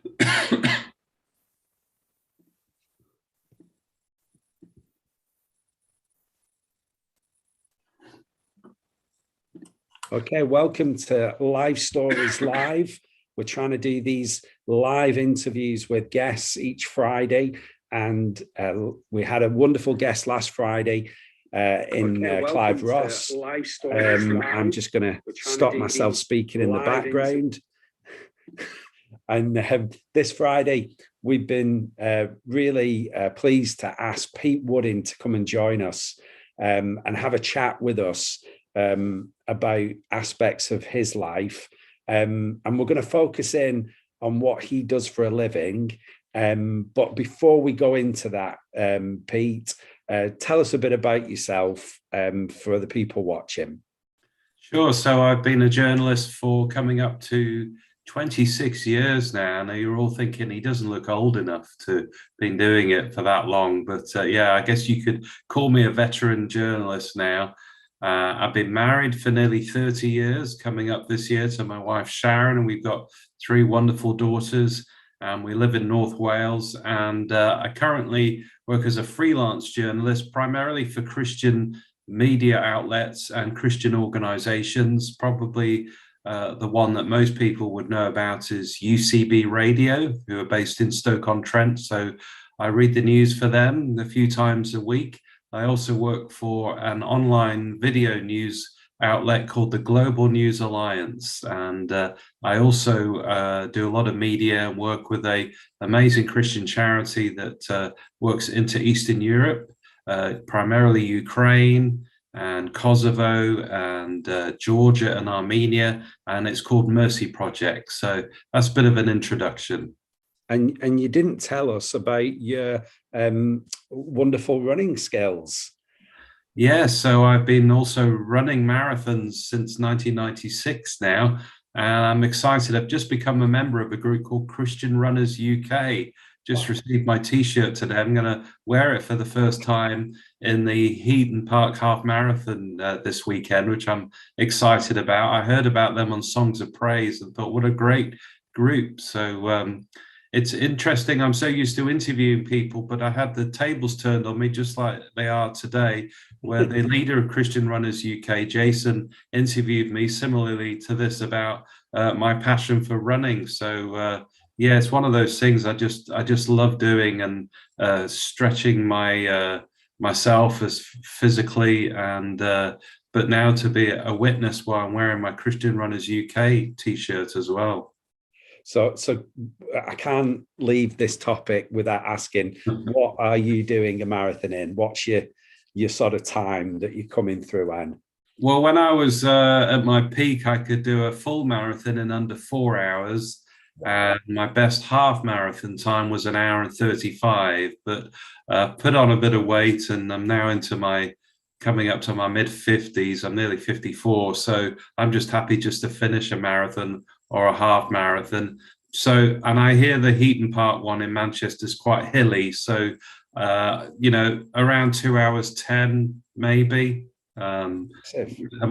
Okay, welcome to LifeStories Live. We're trying to do these live interviews with guests each Friday, and we had a wonderful guest last Friday in Clive Ross. I'm just going to stop myself speaking in the background. And this Friday, we've been really pleased to ask Pete Wooding to come and join us and have a chat with us about aspects of his life. And we're going to focus in on what he does for a living. But before we go into that, Pete, tell us a bit about yourself for the people watching. Sure. So I've been a journalist for coming up to 26 years now. I know you're all thinking he doesn't look old enough to been doing it for that long, but yeah, I guess you could call me a veteran journalist now. I've been married for nearly 30 years, coming up this year, to my wife Sharon, and we've got 3 wonderful daughters. We live in North Wales, and I currently work as a freelance journalist, primarily for Christian media outlets and Christian organizations. Probably the one that most people would know about is UCB Radio, who are based in Stoke-on-Trent. So I read the news for them a few times a week. I also work for an online video news outlet called the Global News Alliance. And I also do a lot of media and work with an amazing Christian charity that works into Eastern Europe, primarily Ukraine and Kosovo and Georgia and Armenia, and it's called Mercy Project. So that's a bit of an introduction. And you didn't tell us about your wonderful running skills. Yeah, so I've been also running marathons since 1996 now, and I'm excited. I've just become a member of a group called Christian Runners UK. Just received my t-shirt today. I'm going to wear it for the first time in the Heaton Park Half Marathon this weekend, which I'm excited about. I heard about them on Songs of Praise and thought, what a great group. So it's interesting. I'm so used to interviewing people, but I had the tables turned on me just like they are today, where the leader of Christian Runners UK, Jason, interviewed me similarly to this about my passion for running. So yeah, it's one of those things I just love doing, and stretching myself as physically, and but now to be a witness while I'm wearing my Christian Runners UK t-shirt as well. So I can't leave this topic without asking, what are you doing a marathon in? What's your sort of time that you're coming through on? Well, when I was at my peak, I could do a full marathon in under 4 hours. And my best half marathon time was 1 hour and 35, but put on a bit of weight, and I'm now coming up to my mid 50s. I'm nearly 54. So I'm just happy just to finish a marathon or a half marathon. So, and I hear the Heaton Park one in Manchester is quite hilly. So, around 2 hours 10, maybe. I'm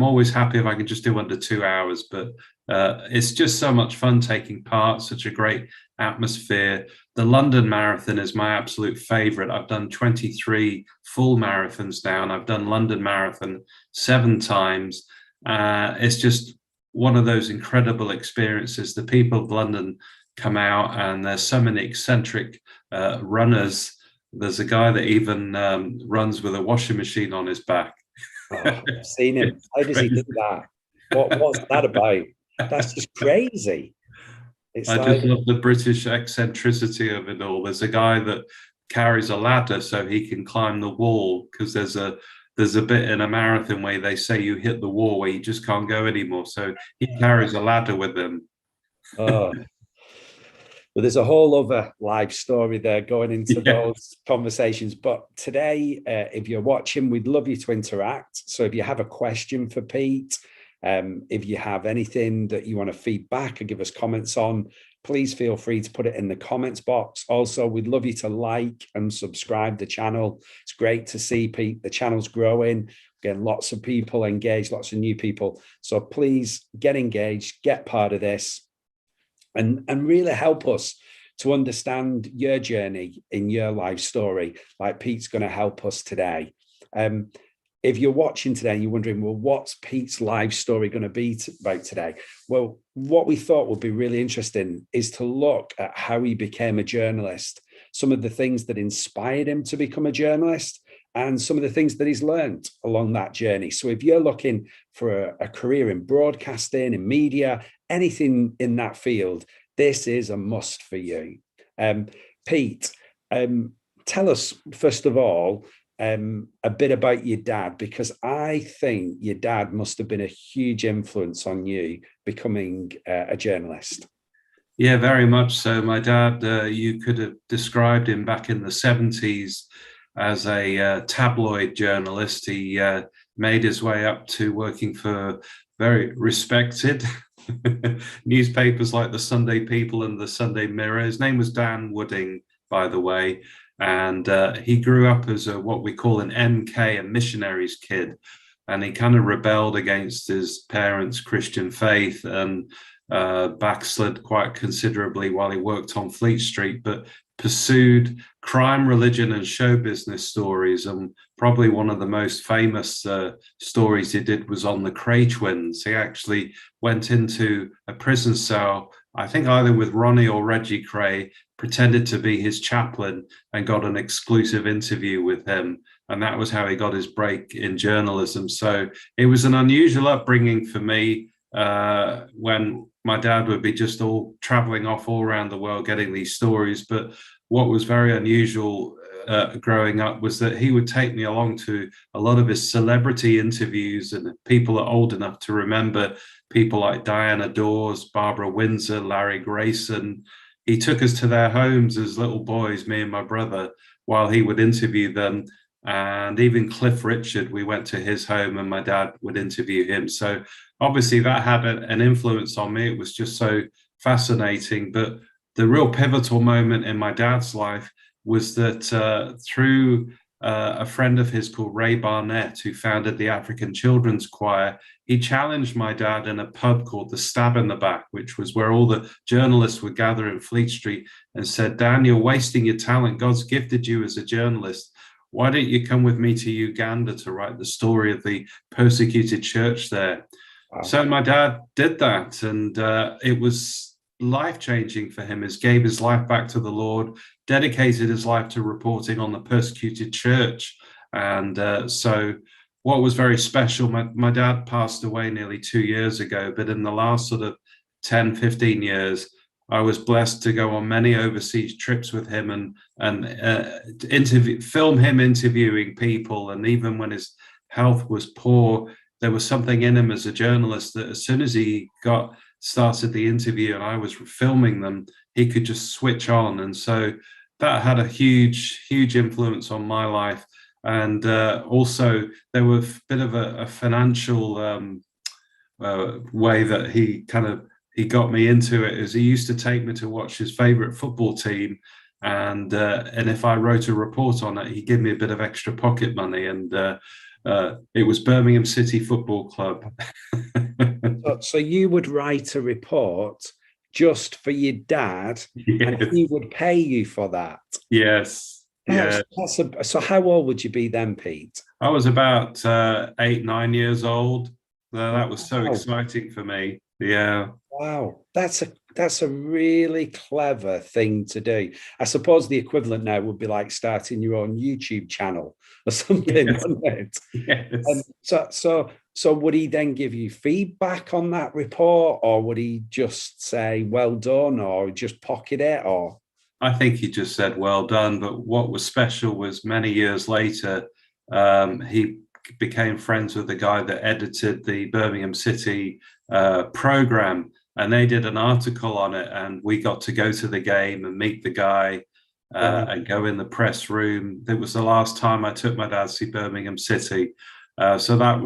always happy if I can just do under 2 hours, but it's just so much fun taking part, such a great atmosphere. The London Marathon is my absolute favorite. I've done 23 full marathons now, and I've done London Marathon 7 times. It's just one of those incredible experiences. The people of London come out, and there's so many eccentric runners. There's a guy that even runs with a washing machine on his back. Oh, I've seen him. How does he do that? What's that about? That's just crazy. I just love the British eccentricity of it all. There's a guy that carries a ladder so he can climb the wall, because there's a bit in a marathon where they say you hit the wall where you just can't go anymore. So he carries a ladder with him. Oh. But there's a whole other live story there going into those conversations. But today, if you're watching, we'd love you to interact. So if you have a question for Pete, if you have anything that you want to feed back or give us comments on, please feel free to put it in the comments box. Also, we'd love you to like and subscribe the channel. It's great to see, Pete. The channel's growing. Again, lots of people engaged, lots of new people. So please get engaged, get part of this. And really help us to understand your journey in your life story, like Pete's going to help us today. If you're watching today and you're wondering, well, what's Pete's life story going to be about today? Well, what we thought would be really interesting is to look at how he became a journalist, some of the things that inspired him to become a journalist, and some of the things that he's learned along that journey. So if you're looking for a career in broadcasting, in media, anything in that field, this is a must for you. Pete, tell us, first of all, a bit about your dad, because I think your dad must have been a huge influence on you becoming a journalist. Yeah, very much so. My dad, you could have described him back in the 70s as a tabloid journalist. He made his way up to working for very respected newspapers like the Sunday People and the Sunday Mirror. His name was Dan Wooding, by the way. And he grew up as what we call an MK, a missionary's kid. And he kind of rebelled against his parents' Christian faith and backslid quite considerably while he worked on Fleet Street, but pursued crime, religion, and show business stories. And probably one of the most famous stories he did was on the Cray twins. He actually went into a prison cell, I think either with Ronnie or Reggie Cray, pretended to be his chaplain and got an exclusive interview with him. And that was how he got his break in journalism. So it was an unusual upbringing for me when my dad would be just all traveling off all around the world getting these stories. But what was very unusual growing up was that he would take me along to a lot of his celebrity interviews, and people are old enough to remember people like Diana Dawes, Barbara Windsor, Larry Grayson. He took us to their homes as little boys, me and my brother, while he would interview them. And even Cliff Richard, we went to his home and my dad would interview him. So obviously that had an influence on me. It was just so fascinating. But the real pivotal moment in my dad's life was that through a friend of his called Ray Barnett, who founded the African Children's Choir, he challenged my dad in a pub called the Stab in the Back, which was where all the journalists would gather in Fleet Street, and said, Dan, you're wasting your talent. God's gifted you as a journalist. Why don't you come with me to Uganda to write the story of the persecuted church there? Wow. So my dad did that, and it was life-changing for him. He gave his life back to the Lord, dedicated his life to reporting on the persecuted church. And so what was very special, my dad passed away nearly 2 years ago, but in the last sort of 10, 15 years, I was blessed to go on many overseas trips with him and film him interviewing people. And even when his health was poor, there was something in him as a journalist that as soon as he started the interview and I was filming them, he could just switch on. And so that had a huge, huge influence on my life. And also there was a bit of a financial way that he got me into it, is he used to take me to watch his favorite football team. And if I wrote a report on it, he'd give me a bit of extra pocket money. And it was Birmingham City Football Club. So you would write a report just for your dad, yes, and he would pay you for that? Yes. So how old would you be then, Pete? I was about 8, 9 years old. That was so exciting for me. Yeah. Wow, that's a really clever thing to do. I suppose the equivalent now would be like starting your own YouTube channel or something, yes, wouldn't it? Yes. So would he then give you feedback on that report, or would he just say well done, or just pocket it? Or I think he just said well done. But what was special was many years later, he became friends with the guy that edited the Birmingham City program, and they did an article on it, and we got to go to the game and meet the guy and go in the press room. It was the last time I took my dad to see Birmingham City, so that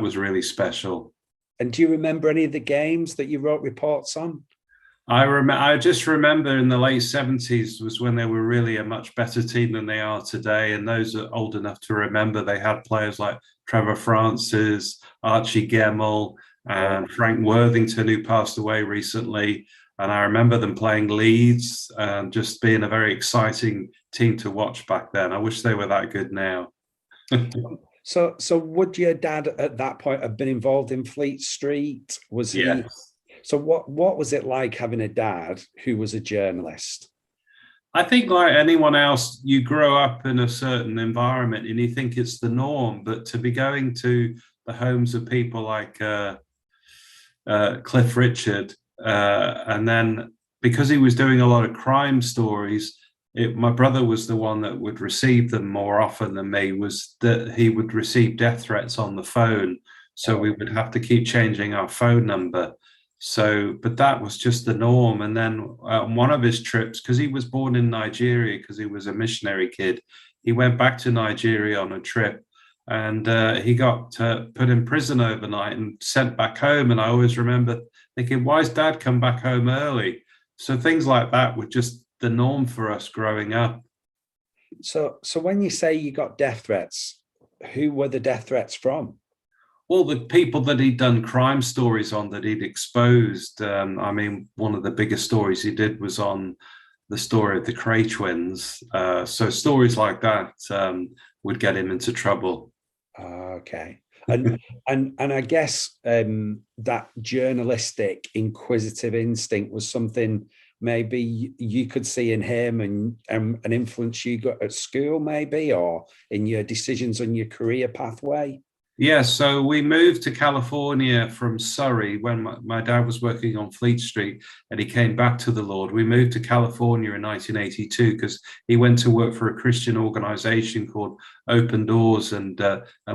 was really special. And do you remember any of the games that you wrote reports on? I just remember in the late 70s was when they were really a much better team than they are today. And those are old enough to remember, they had players like Trevor Francis, Archie Gemmell, and Frank Worthington, who passed away recently. And I remember them playing Leeds and just being a very exciting team to watch back then. I wish they were that good now. So would your dad at that point have been involved in Fleet Street? Was he? Yes. So what was it like having a dad who was a journalist? I think, like anyone else, you grow up in a certain environment and you think it's the norm. But to be going to the homes of people like Cliff Richard, and then because he was doing a lot of crime stories, my brother was the one that would receive them more often than me. Was that he would receive death threats on the phone, so we would have to keep changing our phone number. So, but that was just the norm. And then on one of his trips, because he was born in Nigeria, because he was a missionary kid, he went back to Nigeria on a trip, and he got put in prison overnight and sent back home. And I always remember thinking, why's dad come back home early? So things like that were just the norm for us growing up. So when you say you got death threats, who were the death threats from? Well, the people that he'd done crime stories on, that he'd exposed. I mean, one of the biggest stories he did was on the story of the Cray twins. So stories like that would get him into trouble. Okay. And I guess that journalistic inquisitive instinct was something maybe you could see in him, and an influence you got at school, maybe, or in your decisions on your career pathway. Yeah, so we moved to California from Surrey when my dad was working on Fleet Street and he came back to the Lord. We moved to California in 1982 because he went to work for a Christian organization called Open Doors and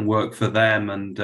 work for them. And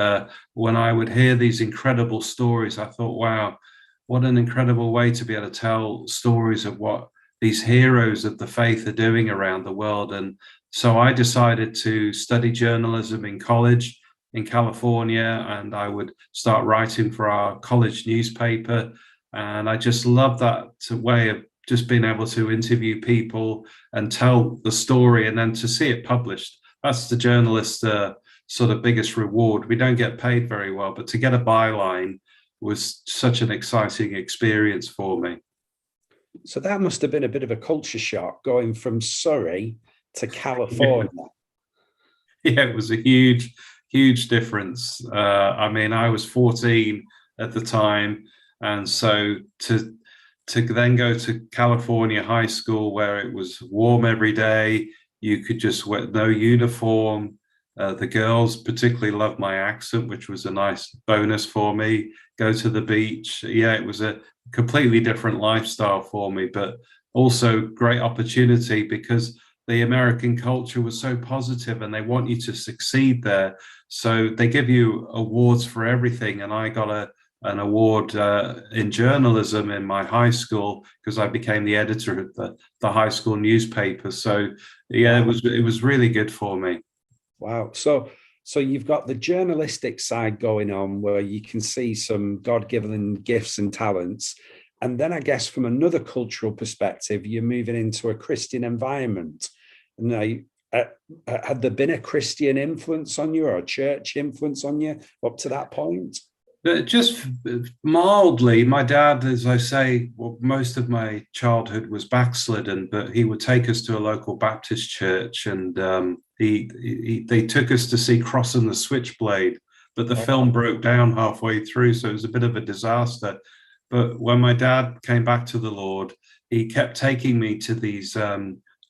when I would hear these incredible stories, I thought, wow, what an incredible way to be able to tell stories of what these heroes of the faith are doing around the world. And so I decided to study journalism in college in California, and I would start writing for our college newspaper. And I just love that way of just being able to interview people and tell the story and then to see it published. That's the journalist's sort of biggest reward. We don't get paid very well, but to get a byline was such an exciting experience for me. So that must have been a bit of a culture shock going from Surrey to California. Yeah, it was a huge difference. I mean, I was 14 at the time, and so to then go to California high school where it was warm every day, you could just wear no uniform. The girls particularly loved my accent, which was a nice bonus for me. Go to the beach. Yeah, it was a completely different lifestyle for me, but also great opportunity because the American culture was so positive and they want you to succeed there. So they give you awards for everything. And I got an award in journalism in my high school because I became the editor of the high school newspaper. So yeah, Wow. it was really good for me. Wow. So you've got the journalistic side going on where you can see some God-given gifts and talents. And then I guess from another cultural perspective, you're moving into a Christian environment. Now, had there been a Christian influence on you or a church influence on you up to that point? Just mildly. My dad, as I say, well, most of my childhood was backslidden, but he would take us to a local Baptist church, and they took us to see Cross and the Switchblade, but the film broke down halfway through, so it was a bit of a disaster. But when my dad came back to the Lord, he kept taking me to these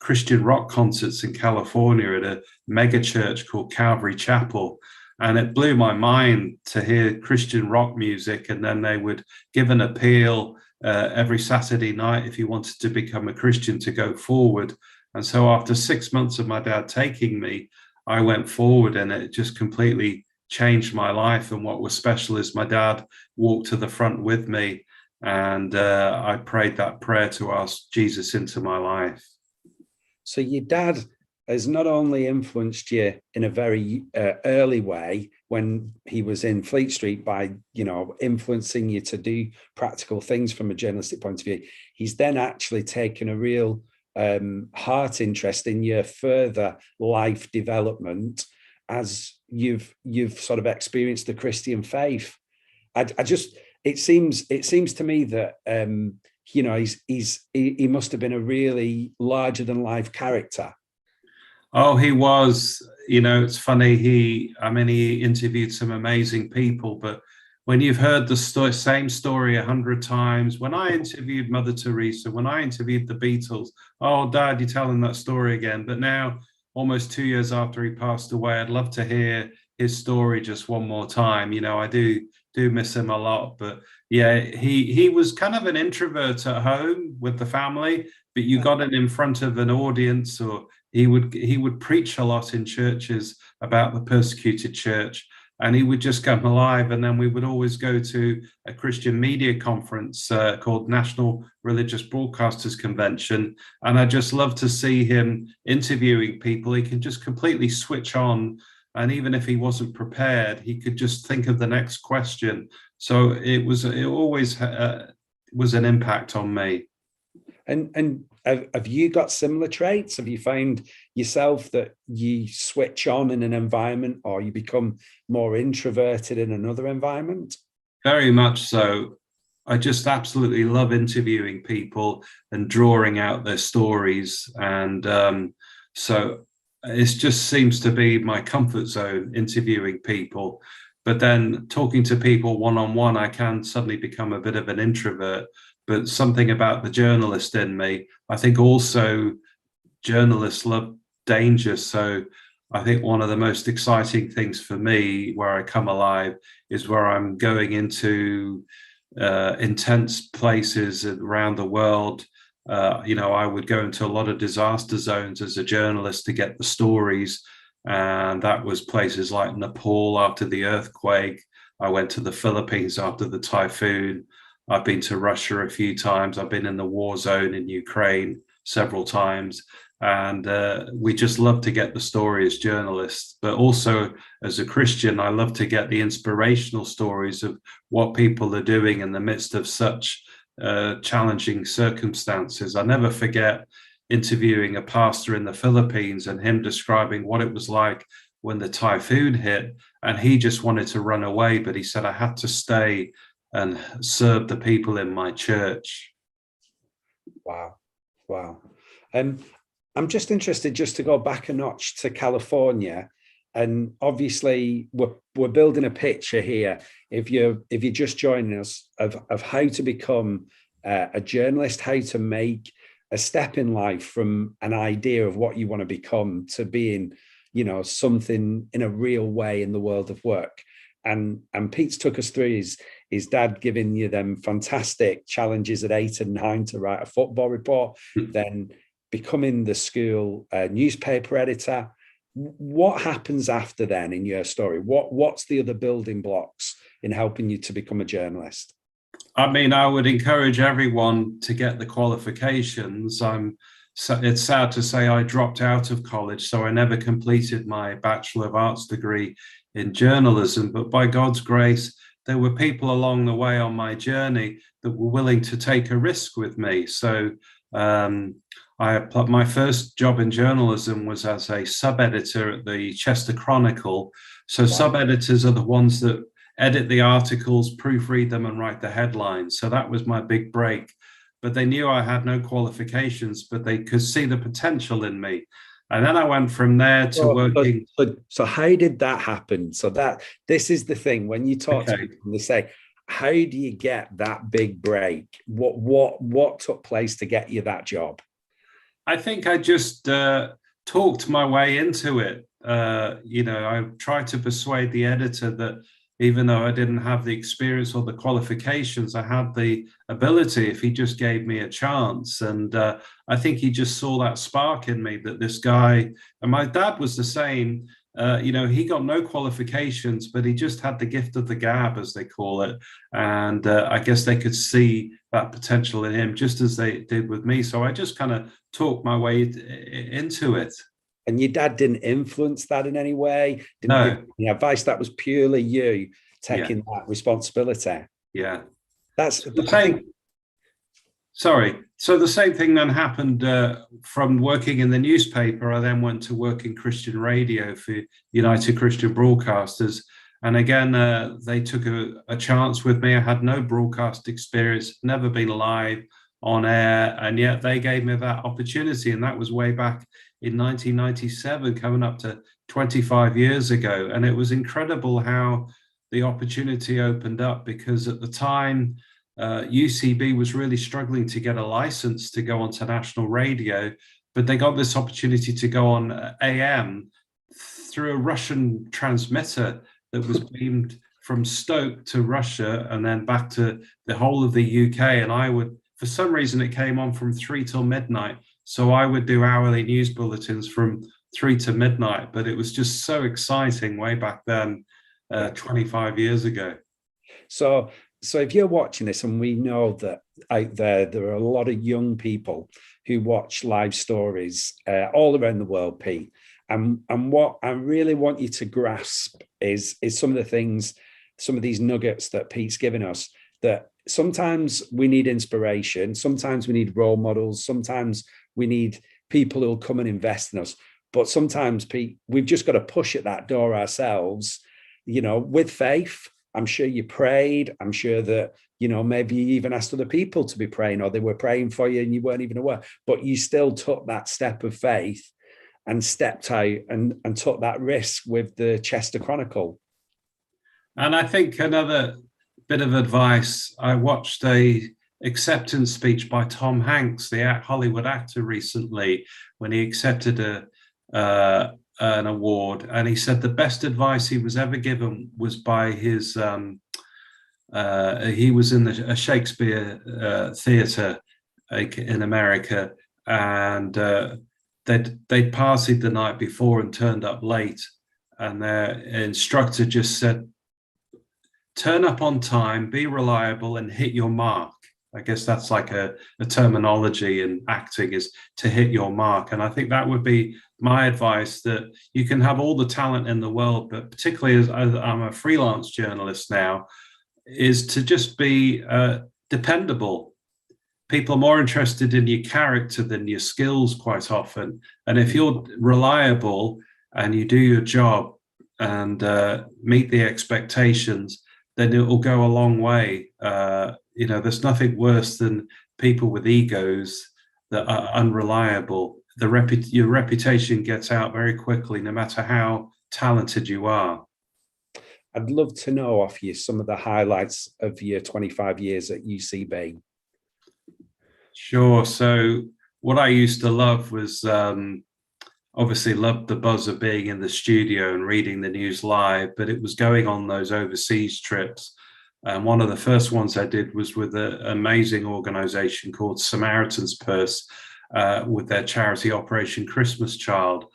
Christian rock concerts in California at a mega church called Calvary Chapel. And it blew my mind to hear Christian rock music. And then they would give an appeal every Saturday night if you wanted to become a Christian to go forward. And so after 6 months of my dad taking me, I went forward, and it just completely changed my life. And what was special is my dad walked to the front with me, and I prayed that prayer to ask Jesus into my life. So your dad has not only influenced you in a very early way when he was in Fleet Street by, influencing you to do practical things from a journalistic point of view, he's then actually taken a real heart interest in your further life development as you've sort of experienced the Christian faith. It seems to me that you know, he must have been a really larger than life character. Oh, he was. You know, it's funny. He interviewed some amazing people, but when you've heard the same story 100 times, when I interviewed Mother Teresa, when I interviewed the Beatles, oh, Dad, you're telling that story again. But now, almost 2 years after he passed away, I'd love to hear his story just one more time. You know, I do miss him a lot. But yeah, he was kind of an introvert at home with the family, but you got him in front of an audience, or he would preach a lot in churches about the persecuted church, and he would just come alive. And then we would always go to a Christian media conference called National Religious Broadcasters Convention, and I just love to see him interviewing people. He can just completely switch on, and even if he wasn't prepared, he could just think of the next question. So it always was an impact on me. And have you got similar traits? Have you found yourself that you switch on in an environment, or you become more introverted in another environment? Very much so. I just absolutely love interviewing people and drawing out their stories. And so it just seems to be my comfort zone, interviewing people. But then talking to people one-on-one, I can suddenly become a bit of an introvert. But something about the journalist in me, I think also journalists love danger. So I think one of the most exciting things for me, where I come alive, is where I'm going into intense places around the world. You know, I would go into a lot of disaster zones as a journalist to get the stories. And that was places like Nepal after the earthquake. I went to the Philippines after the typhoon. I've been to Russia a few times. I've been in the war zone in Ukraine several times. And we just love to get the story as journalists. But also as a Christian, I love to get the inspirational stories of what people are doing in the midst of such challenging circumstances. I never forget interviewing a pastor in the Philippines and him describing what it was like when the typhoon hit. And he just wanted to run away, but he said, I had to stay and serve the people in my church. Wow. Wow. I'm just interested just to go back a notch to California. And obviously we're building a picture here. If you're just joining us, of how to become a journalist, how to make a step in life from an idea of what you want to become to being, you know, something in a real way in the world of work. And Pete's took us through his dad giving you them fantastic challenges at 8 and 9 to write a football report, then becoming the school newspaper editor. What happens after then in your story? What's the other building blocks in helping you to become a journalist? I mean, I would encourage everyone to get the qualifications. It's sad to say I dropped out of college, so I never completed my Bachelor of Arts degree in journalism. But by God's grace, there were people along the way on my journey that were willing to take a risk with me. So my first job in journalism was as a sub-editor at the Chester Chronicle. So wow. Sub-editors are the ones that edit the articles, proofread them, and write the headlines. So that was my big break. But they knew I had no qualifications, but they could see the potential in me. And then I went from there to working. So how did that happen? So this is the thing, when you talk to people, they say, how do you get that big break? What took place to get you that job? I think I just talked my way into it. You know, I tried to persuade the editor that even though I didn't have the experience or the qualifications, I had the ability if he just gave me a chance. And I think he just saw that spark in me, that this guy, and my dad was the same, you know, he got no qualifications, but he just had the gift of the gab, as they call it. And I guess they could see that potential in him, just as they did with me. So I just kind of talked my way into it. And your dad didn't influence that in any way? Didn't give any advice? That was purely you taking that responsibility? Yeah. That's the same. Sorry. So the same thing then happened from working in the newspaper. I then went to work in Christian radio for United Christian Broadcasters. And again, they took a chance with me. I had no broadcast experience, never been live on air, and yet they gave me that opportunity, and that was way back in 1997, coming up to 25 years ago. And it was incredible how the opportunity opened up, because at the time UCB was really struggling to get a license to go onto national radio, but they got this opportunity to go on AM through a Russian transmitter that was beamed from Stoke to Russia and then back to the whole of the UK. And I would, for some reason, it came on from 3 till midnight. So I would do hourly news bulletins from 3 to midnight. But it was just so exciting way back then, 25 years ago. So if you're watching this, and we know that out there are a lot of young people who watch live stories all around the world, Pete. And what I really want you to grasp is some of the things, some of these nuggets that Pete's given us, that sometimes we need inspiration, sometimes we need role models, sometimes we need people who'll come and invest in us. But sometimes, Pete, we've just got to push at that door ourselves, with faith. I'm sure you prayed. I'm sure that, maybe you even asked other people to be praying, or they were praying for you and you weren't even aware, but you still took that step of faith and stepped out and took that risk with the Chester Chronicle. And I think another bit of advice, I watched a acceptance speech by Tom Hanks, the Hollywood actor, recently, when he accepted an award. And he said the best advice he was ever given was by his, he was in a Shakespeare theatre in America, and they'd partied the night before and turned up late, and their instructor just said, turn up on time, be reliable, and hit your mark. I guess that's like a terminology in acting, is to hit your mark. And I think that would be my advice, that you can have all the talent in the world, but particularly as I'm a freelance journalist now, is to just be dependable. People are more interested in your character than your skills quite often. And if you're reliable and you do your job and meet the expectations, then it will go a long way. There's nothing worse than people with egos that are unreliable. Your reputation gets out very quickly, no matter how talented you are. I'd love to know off you some of the highlights of your 25 years at UCB. Sure. So what I used to love was, obviously loved the buzz of being in the studio and reading the news live, but it was going on those overseas trips. And one of the first ones I did was with an amazing organization called Samaritan's Purse, with their charity Operation Christmas Child.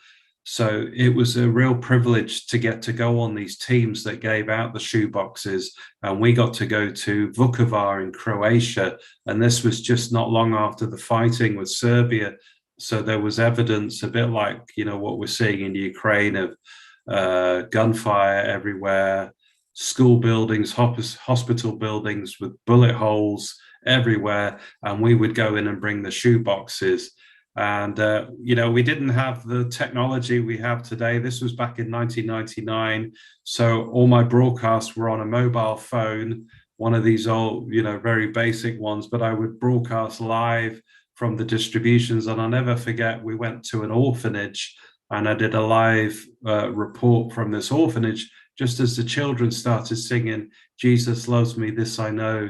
So it was a real privilege to get to go on these teams that gave out the shoe boxes. And we got to go to Vukovar in Croatia. And this was just not long after the fighting with Serbia. So there was evidence, a bit like, what we're seeing in Ukraine, of gunfire everywhere, school buildings, hospital buildings with bullet holes everywhere. And we would go in and bring the shoe boxes. And, we didn't have the technology we have today. This was back in 1999. So all my broadcasts were on a mobile phone, one of these old, very basic ones, but I would broadcast live from the distributions. And I'll never forget, we went to an orphanage and I did a live report from this orphanage just as the children started singing, "Jesus loves me, this I know."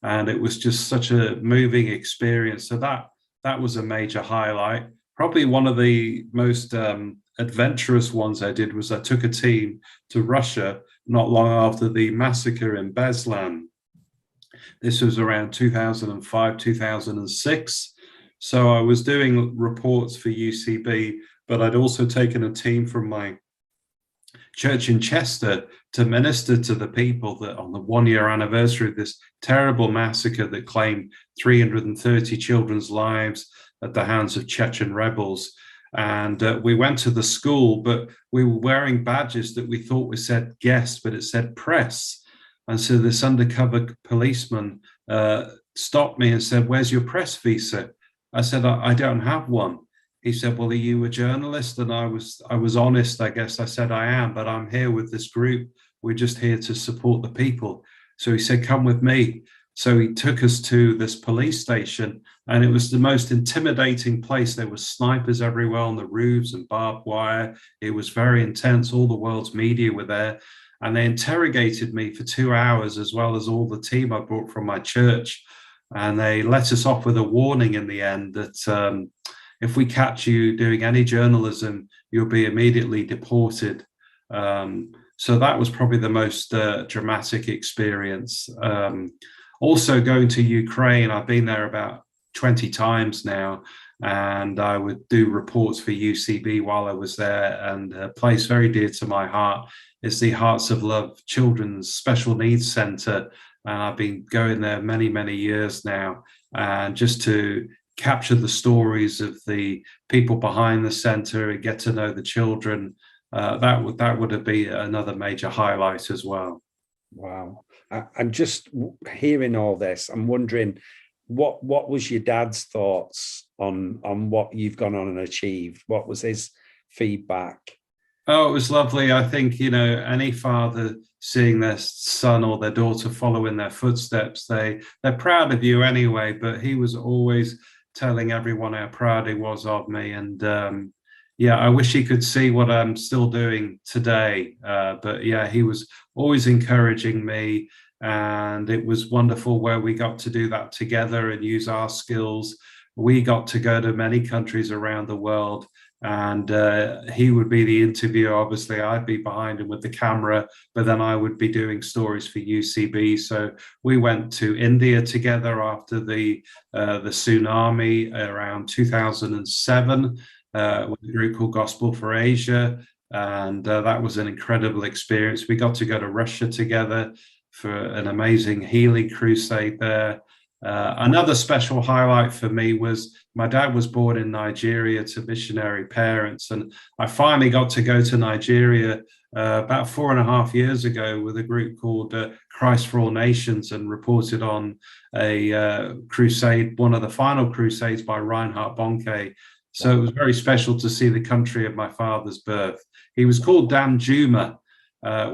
And it was just such a moving experience. So that was a major highlight. Probably one of the most adventurous ones I did was I took a team to Russia not long after the massacre in Beslan. This was around 2005, 2006. So I was doing reports for UCB, but I'd also taken a team from my church in Chester to minister to the people that on the 1-year anniversary of this terrible massacre that claimed 330 children's lives at the hands of Chechen rebels. And we went to the school, but we were wearing badges that we thought said guest, but it said press. And so this undercover policeman stopped me and said, "Where's your press visa?" I said, I don't have one. He said, "Well, are you a journalist?" And I was honest, I guess. I said, "I am, but I'm here with this group. We're just here to support the people." So he said, "Come with me." So he took us to this police station, and it was the most intimidating place. There were snipers everywhere on the roofs and barbed wire. It was very intense. All the world's media were there. And they interrogated me for 2 hours, as well as all the team I brought from my church. And they let us off with a warning in the end that if we catch you doing any journalism, you'll be immediately deported. So that was probably the most dramatic experience. Also going to Ukraine, I've been there about 20 times now, and I would do reports for UCB while I was there. And a place very dear to my heart is the Hearts of Love Children's Special Needs Centre. And I've been going there many, many years now, and just to capture the stories of the people behind the centre and get to know the children, that would have been another major highlight as well. Wow. I'm just hearing all this. I'm wondering, what was your dad's thoughts on what you've gone on and achieved? What was his feedback? Oh, it was lovely. I think, any father seeing their son or their daughter follow in their footsteps, they're proud of you anyway, but he was always telling everyone how proud he was of me. And I wish he could see what I'm still doing today. But yeah, he was always encouraging me, and it was wonderful where we got to do that together and use our skills. We got to go to many countries around the world, and he would be the interviewer. Obviously, I'd be behind him with the camera, but then I would be doing stories for UCB. So we went to India together after the tsunami around 2007 with a group called Gospel for Asia, and that was an incredible experience. We got to go to Russia together for an amazing healing crusade there. Another special highlight for me was my dad was born in Nigeria to missionary parents, and I finally got to go to Nigeria about 4.5 years ago with a group called Christ for All Nations, and reported on a crusade, one of the final crusades by Reinhard Bonnke. So it was very special to see the country of my father's birth. He was called Dan Juma,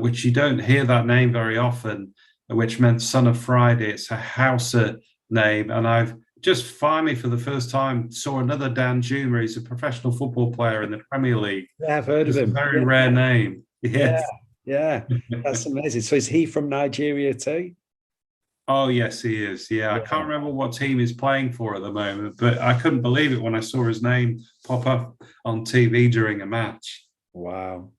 which you don't hear that name very often, which meant son of Friday. It's a Hausa name, and I've just finally for the first time saw another Dan Juma. He's a professional football player in the Premier League. Yeah, I've heard of him. A very rare name. Yes. Yeah, that's amazing. So is he from Nigeria too? Oh yes, he is. Yeah, I can't remember what team he's playing for at the moment, but I couldn't believe it when I saw his name pop up on TV during a match. Wow.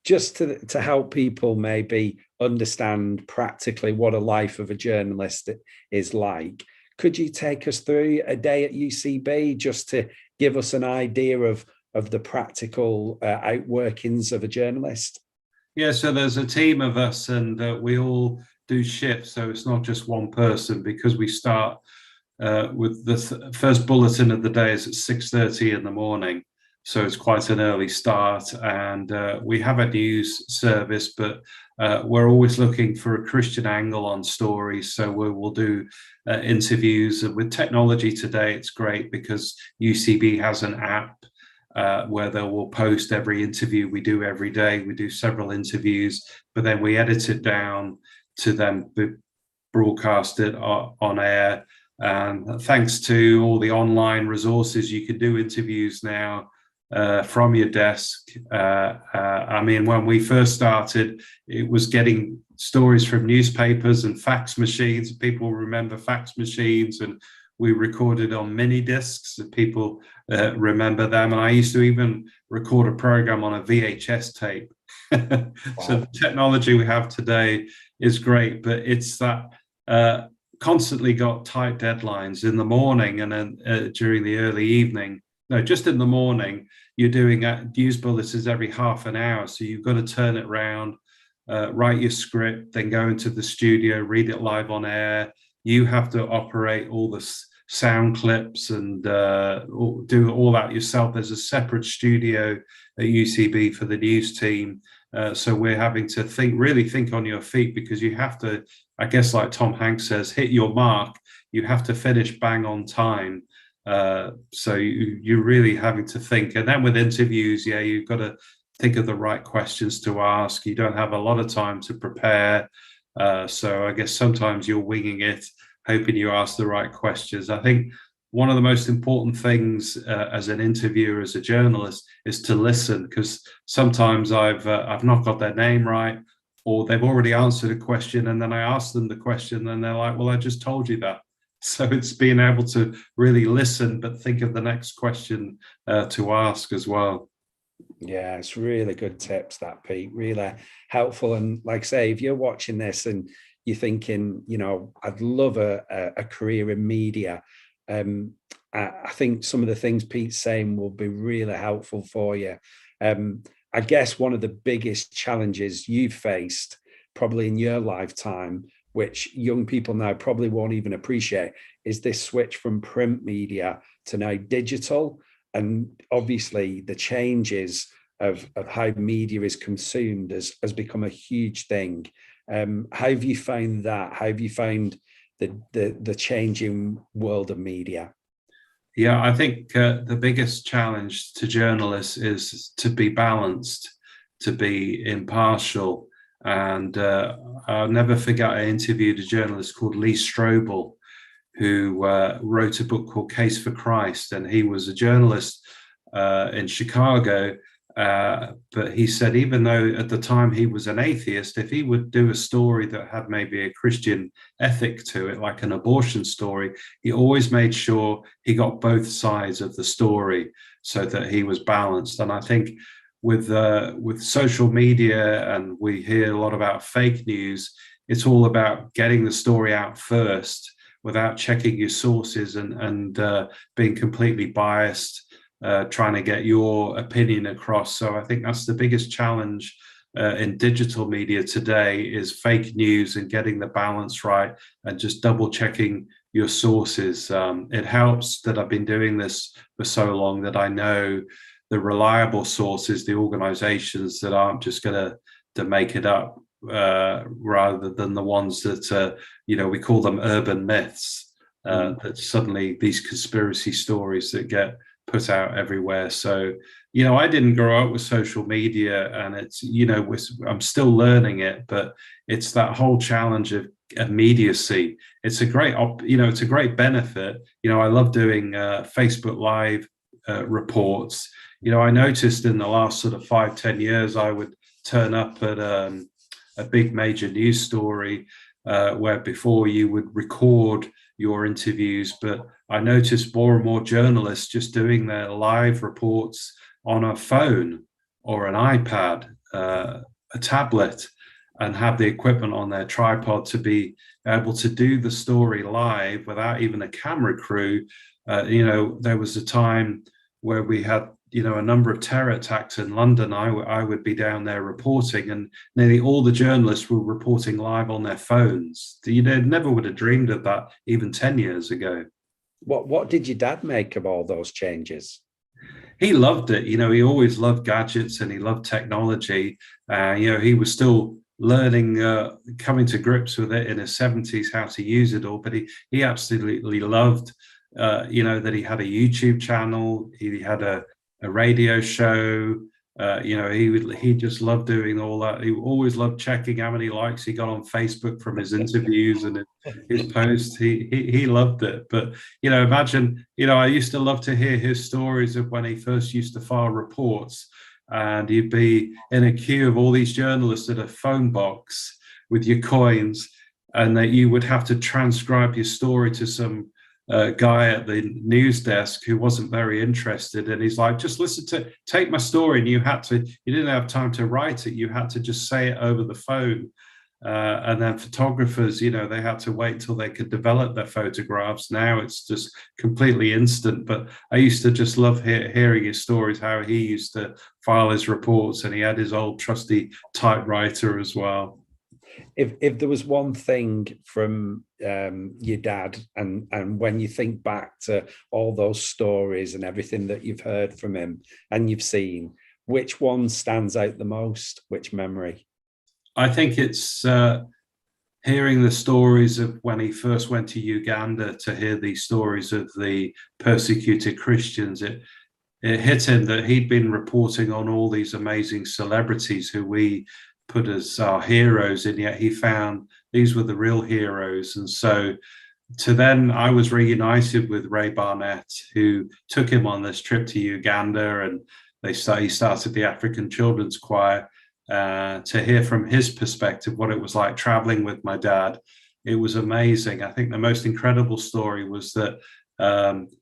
Just to help people maybe understand practically what a life of a journalist is like, could you take us through a day at UCB just to give us an idea of the practical outworkings of a journalist? Yeah, so there's a team of us, and we all do shifts, so it's not just one person, because we start with the first bulletin of the day is at 6:30 in the morning. So it's quite an early start, and we have a news service, but we're always looking for a Christian angle on stories. So we'll do interviews. With technology today, it's great because UCB has an app where they will post every interview we do every day. We do several interviews, but then we edit it down to then be broadcasted on air. And thanks to all the online resources, you can do interviews now from your desk. I mean, when we first started, it was getting stories from newspapers and fax machines. People remember fax machines, and we recorded on mini discs. People remember them. And I used to even record a program on a VHS tape. Wow. So the technology we have today is great, but it's that constantly got tight deadlines in the morning, and then during the early evening. No, just in the morning, you're doing news bulletins every half an hour. So you've got to turn it around, write your script, then go into the studio, read it live on air. You have to operate all the sound clips and do all that yourself. There's a separate studio at UCB for the news team. So we're having to really think on your feet, because you have to, I guess, like Tom Hanks says, hit your mark. You have to finish bang on time. So you're really having to think. And then with interviews, you've got to think of the right questions to ask. You don't have a lot of time to prepare. So I guess sometimes you're winging it, hoping you ask the right questions. I think one of the most important things as an interviewer, as a journalist, is to listen, because sometimes I've not got their name right, or they've already answered a question, and then I ask them the question, and they're like, "Well, I just told you that." So it's being able to really listen, but think of the next question to ask as well. Yeah, it's really good tips, that, Pete. Really helpful. And like I say, if you're watching this and you're thinking, I'd love a career in media, I think some of the things Pete's saying will be really helpful for you. I guess one of the biggest challenges you've faced probably in your lifetime, which young people now probably won't even appreciate, is this switch from print media to now digital. And obviously the changes of how media is consumed has become a huge thing. How have you found that? How have you found the changing world of media? Yeah, I think the biggest challenge to journalists is to be balanced, to be impartial. And I'll never forget, I interviewed a journalist called Lee Strobel, who wrote a book called Case for Christ. And he was a journalist in Chicago. But he said, even though at the time he was an atheist, if he would do a story that had maybe a Christian ethic to it, like an abortion story, he always made sure he got both sides of the story so that he was balanced. And I think with social media, and we hear a lot about fake news, it's all about getting the story out first without checking your sources and being completely biased, trying to get your opinion across. So I think that's the biggest challenge in digital media today, is fake news and getting the balance right and just double checking your sources. It helps that I've been doing this for so long that I know the reliable sources, the organizations that aren't just going to make it up, rather than the ones that, we call them urban myths, that suddenly these conspiracy stories that get put out everywhere. So, I didn't grow up with social media, and it's, I'm still learning it, but it's that whole challenge of immediacy. It's a great, it's a great benefit. I love doing Facebook Live reports. I noticed in the last sort of 5-10 years, I would turn up at a big major news story where before you would record your interviews, but I noticed more and more journalists just doing their live reports on a phone or an iPad, a tablet, and have the equipment on their tripod to be able to do the story live without even a camera crew. There was a time where we had a number of terror attacks in London. I would be down there reporting, and nearly all the journalists were reporting live on their phones. Never would have dreamed of that even 10 years ago. What did your dad make of all those changes? He loved it. He always loved gadgets and he loved technology. He was still learning, coming to grips with it in his 70s, how to use it all. But he absolutely loved, that he had a YouTube channel. He had a radio show. He just loved doing all that. He always loved checking how many likes he got on Facebook from his interviews and his posts. He loved it. But imagine, I used to love to hear his stories of when he first used to file reports, and you'd be in a queue of all these journalists at a phone box with your coins, and that you would have to transcribe your story to some guy at the news desk who wasn't very interested, and he's like, just take my story. And you didn't have time to write it, you had to just say it over the phone. And then photographers, they had to wait till they could develop their photographs. Now it's just completely instant. But I used to just love hearing his stories, how he used to file his reports, and he had his old trusty typewriter as well. If there was one thing from your dad, and when you think back to all those stories and everything that you've heard from him and you've seen, which one stands out the most? Which memory? I think it's hearing the stories of when he first went to Uganda, to hear these stories of the persecuted Christians. It hit him that he'd been reporting on all these amazing celebrities who we put as our heroes, and yet he found these were the real heroes. And so to then I was reunited with Ray Barnett, who took him on this trip to Uganda, and he started the African Children's Choir. To hear from his perspective what it was like traveling with my dad, it was amazing. I think the most incredible story was that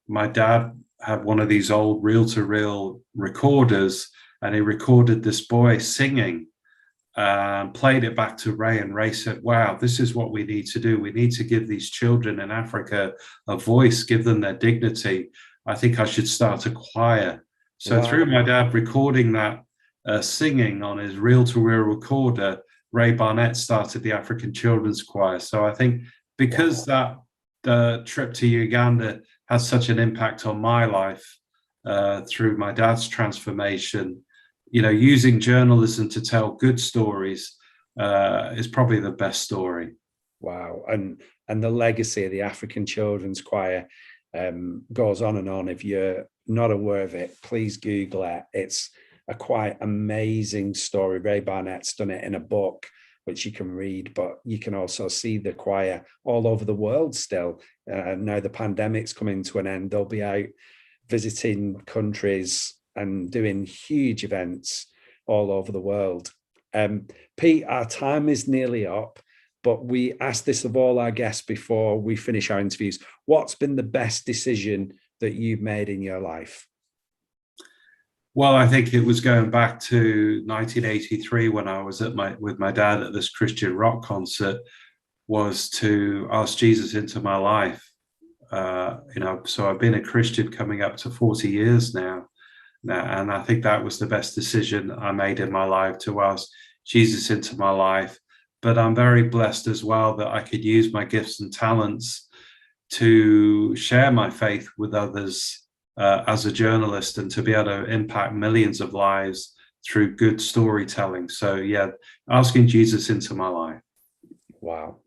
my dad had one of these old reel-to-reel recorders, and he recorded this boy singing, played it back to Ray, and Ray said, wow, this is what we need to do. We need to give these children in Africa a voice, give them their dignity. I think I should start a choir. So Wow. through my dad recording that singing on his reel-to-reel recorder, Ray Barnett started the African Children's Choir. So I think because that trip to Uganda had such an impact on my life through my dad's transformation, using journalism to tell good stories is probably the best story. Wow. And the legacy of the African Children's Choir goes on and on. If you're not aware of it, please Google it. It's a quite amazing story. Ray Barnett's done it in a book, which you can read, but you can also see the choir all over the world still. Now the pandemic's coming to an end, they'll be out visiting countries and doing huge events all over the world. Pete, our time is nearly up, but we ask this of all our guests before we finish our interviews. What's been the best decision that you've made in your life? Well, I think it was going back to 1983 when I was with my dad at this Christian rock concert, was to ask Jesus into my life. So I've been a Christian coming up to 40 years now, and I think that was the best decision I made in my life, to ask Jesus into my life. But I'm very blessed as well that I could use my gifts and talents to share my faith with others as a journalist, and to be able to impact millions of lives through good storytelling. So yeah, asking Jesus into my life. Wow.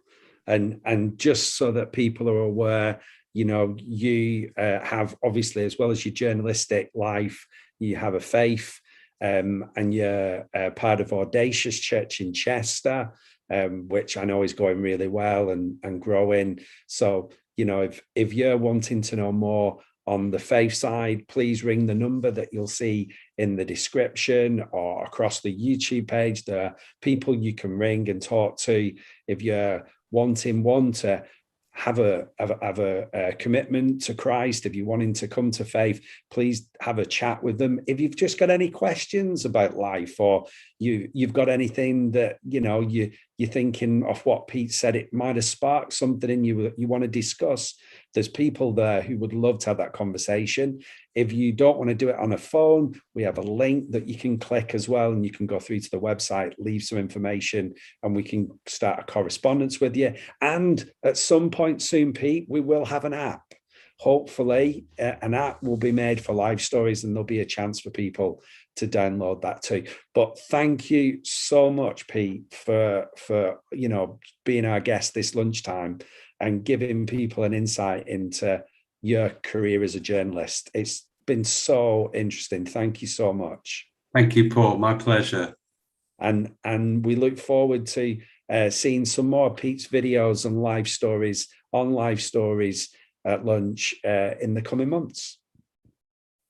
And just so that people are aware, you have, obviously, as well as your journalistic life, you have a faith, and you're part of Audacious Church in Chester, which I know is going really well and growing. So, if you're wanting to know more on the faith side, please ring the number that you'll see in the description or across the YouTube page. There are people you can ring and talk to if you're wanting to have a commitment to Christ. If you're wanting to come to faith, please have a chat with them. If you've just got any questions about life, or you've got anything that you're thinking of what Pete said, it might have sparked something in you that you want to discuss, there's people there who would love to have that conversation. If you don't want to do it on a phone, we have a link that you can click as well, and you can go through to the website, leave some information, and we can start a correspondence with you. And at some point soon, Pete, we will have an app. Hopefully, an app will be made for LifeStories, and there'll be a chance for people to download that too. But thank you so much, Pete, for being our guest this lunchtime and giving people an insight into your career as a journalist. It's been so interesting. Thank you so much. Thank you, Paul. My pleasure. And we look forward to seeing some more of Pete's videos and life stories on LifeStories at lunch in the coming months.